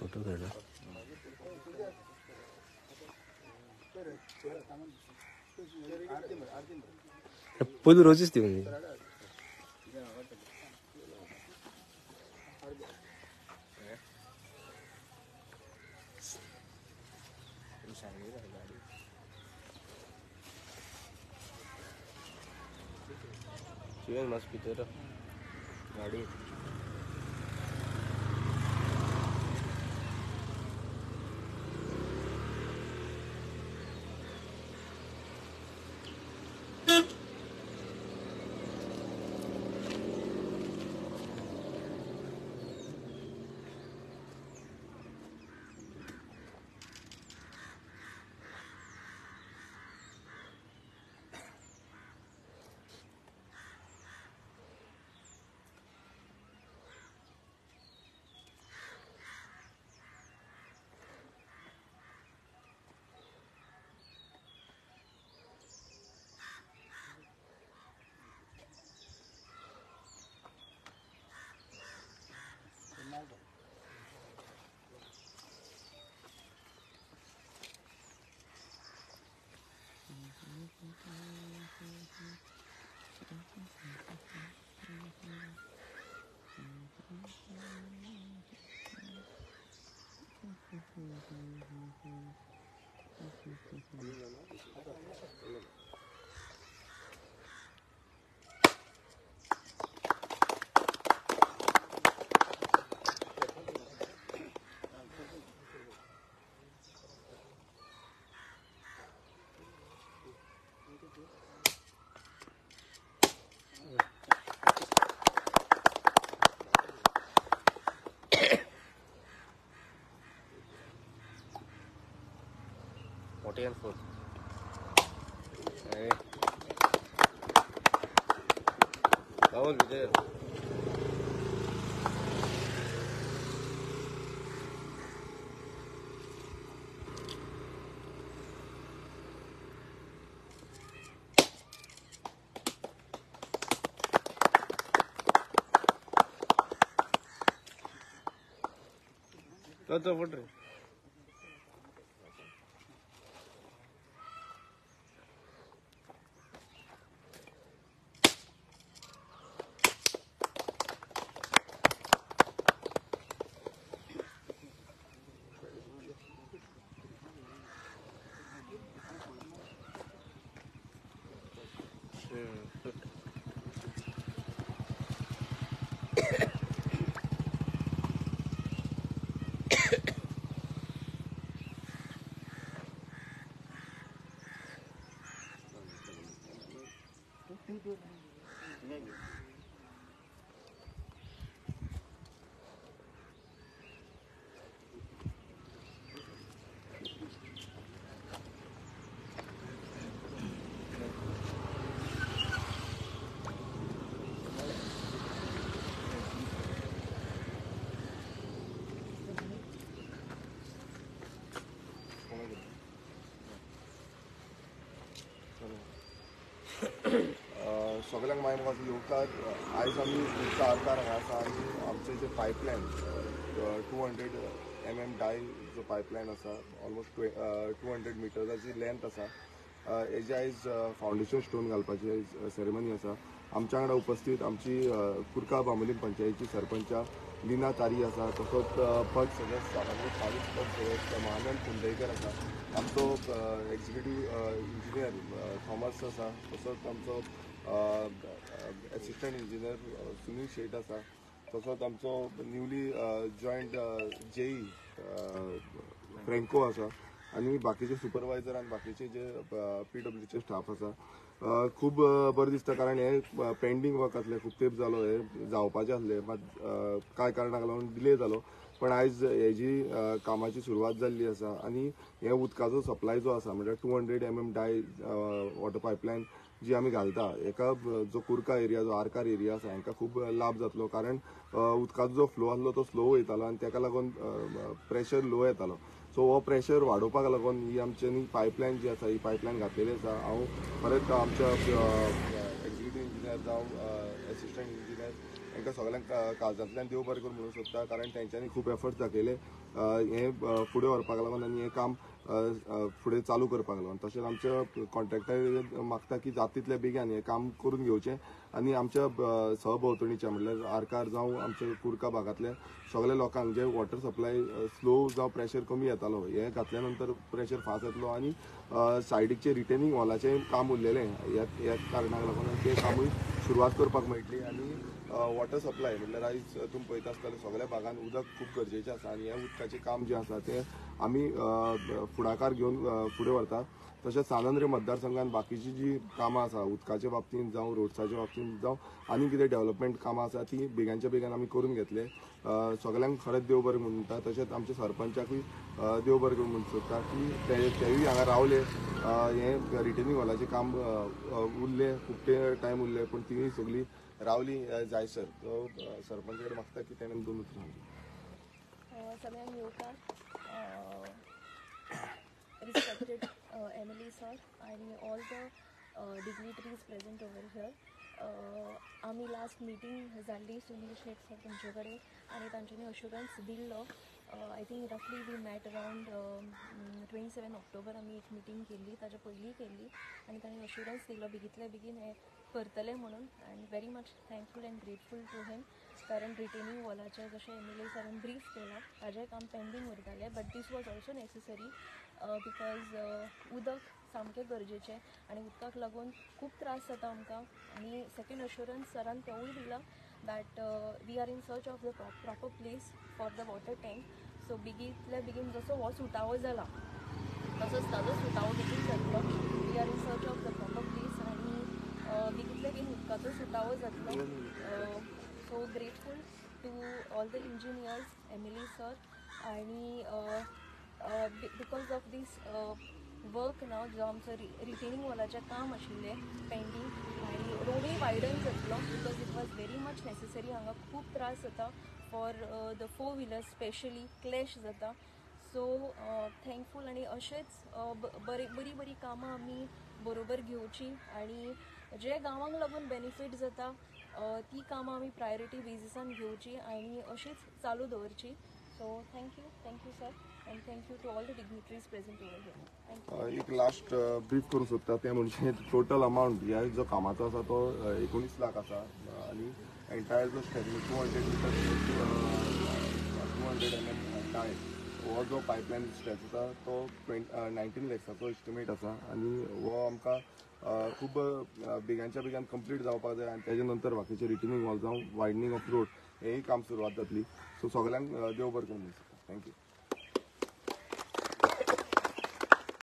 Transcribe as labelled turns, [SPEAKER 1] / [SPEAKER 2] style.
[SPEAKER 1] Photo काढला पहिली रोजीच ती म्हणजे शिवेन मस्त पिक्चर गाडी मोठे फोन राहुल विजय तो फोटो
[SPEAKER 2] सगळ्यांक मागीर म्हाका येवकार आयज आमी खुबशा आरकार हांगा आसा आनी आमचे जे पायपलायन 200 mm डाय जो पायपलायन आसा ऑलमोस्ट 200 मिटर्साची लेंथ आसा हेजे आयज फावंडेशन स्टोन घालपाची आयज सेरेमनी आसा. आमच्या वांगडा उपस्थित आमची कुर्का बांबोलीम पंचायतीची सरपंचा लिना तारी आसा, तसोच पद सदस्य 22 पद सदस्य महानंद कुंडयकर आसा, आमचो एक्झिक्युटीव इंजिनियर थॉमस आसा, तसोच आमचो असिस्टंट इंजिनियर सुनील शेट आसा, तसोच आमचो न्यूली जॉयंट जेई फ्रँको आसा आनी बाकीचे सुपरवायझर आनी बाकीचे जे PWचे स्टाफ आसा. खूब बरें दिसता कारण हे पेंडींग वर्क आसलें, खूब तेंप जालो हे जावपाचें आसलें, मात कांय कारणाक लागून डिले जालो, पण आयज हेजी कामाची सुरवात जाल्ली आसा आनी हे उदकाचो सप्लाय जो आसा म्हणजे 200 mm डाय वॉटर पायपलायन जी आमी घालता हेका जो कुर्का एरिया जो आरकार एरिया आसा हांकां खूब लाभ जातलो कारण उदकाचो जो फ्लो आसलो तो स्लो वयतालो आनी तेका लागून प्रेशर लो येतालो. सो हो प्रेशर वाडोवपाक लागून ही आमच्यांनी पायपलायन जी आसा ही पायपलायन घातलेली आसा. हांव परत आमच्या एक्झिक्युटीव इंजिनियर जावं असिस्टंट इंजिनियर तांकां सगळ्यांक काळजांतल्यान देव बरें करूं म्हणूंक सोदता, कारण तेंच्यांनी खूब एफर्ट्स दाखयले हे फुडें व्हरपाक लागून आनी हें काम फुडें चालू करपाक लागून. तशेंच आमच्या कॉन्ट्रॅक्टर मागता की जाता तितले बेगीन हें काम करून घेवचें आनी आमच्या सहभोंवतणीच्या म्हणल्यार आरकार जावं आमच्या कुडका भागांतल्या सगळ्या लोकांक जे वॉटर सप्लाय स्लो जावं प्रेशर कमी येतालो हें घातल्या नंतर प्रेशर फास्ट येतलो आनी सायडीकचे रिटेनिंग वॉलाचें काम उरलेलें ह्याच कारणाक लागून तें कामूय सुरवात करपाक मेळटली. आनी वॉटर सप्लाय म्हणल्यार आयज तुमी पळयता आसतले सगळ्या भागांत उदक खूब गरजेचें आसा आनी हें उदकाचें काम जें आसा तें आमी फुडाकार घेवन फुडें व्हरता. तशेंच सानंद्री मतदारसंघात बाकीची जी कामां आसा उदकाच्या बाबतींत जावं रोड्साच्या बाबतींत जावं आनी कितें डेव्हलपमेंट कामां आसा ती बेगांच्या बेगान आमी करून घेतले. सगळ्यांक खरेंच देव बरें म्हणटा. तशेंच आमच्या सरपंचाकूय देव बरें करून म्हणूंक सोदता की तेवूय हांगा रावले. हें रिटेनिंग हॉलाचें काम उरलें खूब टायम उरलें पूण तिवूय सगळीं रावली जायसर. तो सरपंचा कडेन मागता की तेणें 2 उतरां सांगली.
[SPEAKER 3] सगळ्यांक येवकार respected MLA sir and all the dignitaries present over here. आमी लास्ट मिटींग जाल्ली सुनील शेट सर तुमचे कडेन आनी तांच्यांनी अश्युरन्स दिल्लो. आय थिंक रफली वी मॅट अरावंड 27 ऑक्टोबर आमी एक मिटींग केल्ली, ताच्या पयलीं केल्ली आनी तांणी अश्युरन्स दिल्लो बेगींतल्या बेगीन हें करतले म्हणून. And very much thankful and grateful to him, कारण रिटेनिंग वॉलाचें जशें MLA सरान ब्रीफ केलां ताजें काम पेंडींग उरतालें, but this was also necessary because उदक सामकें गरजेचें आनी उदकाक लागून खूब त्रास जाता आमकां. आनी सेकेंड अश्युरन्स सरान तेवूय दिला that we are in search of the proper place for the water tank. So बेगींतल्या बेगीन जसो हो सुटावो जाला तसोच ताजो सुटावो बेगीन जातलो. We are in search of the proper place आनी बेगींतल्या बेगीन उदकाचो सुटावो जातलो. So grateful to all the engineers, MLA sir आनी बिकॉज ऑफ दीस वर्क नाव जो आमचो रिटेनिंग वॉलाचें काम आशिल्लें पेंडींग आनी रोडूय वायडन जातलो because it was very much necessary. हांगा खूब त्रास जाता for the 4 wheelers specially clash जाता. सो थँकफूल आनी अशेंच बरी बरी कामां आमी बरोबर घेवची आनी जे गांवांक लागून बेनिफीट जाता ती कामां आमी प्रायोरिटी बेजिसान घेवची आनी अशीच चालू दवरची. So thank you sir and thank you to all the dignitaries present over here. Thank you.
[SPEAKER 2] एक लास्ट ब्रीफ करूंक सोदता तें म्हणजे टोटल अमावंट ह्या जो कामाचो आसा तो 19 लाख आसा आनी एंटायर जो स्ट्रेच 200 mm टाय हो जो पायपलायन स्ट्रेच आसा तो 19 लॅक्साचो एस्टिमेट आसा आनी हो आमकां खूब बेगांच्या बेगान कंप्लीट जावपाक जाय आनी तेजे नंतर बाकीचे रिटेनिंग वॉल जावं वायडनींग ऑफ रोड हेंय काम सुरवात जातली. सो सगळ्यांक देव बरें करूं. थँक्यू.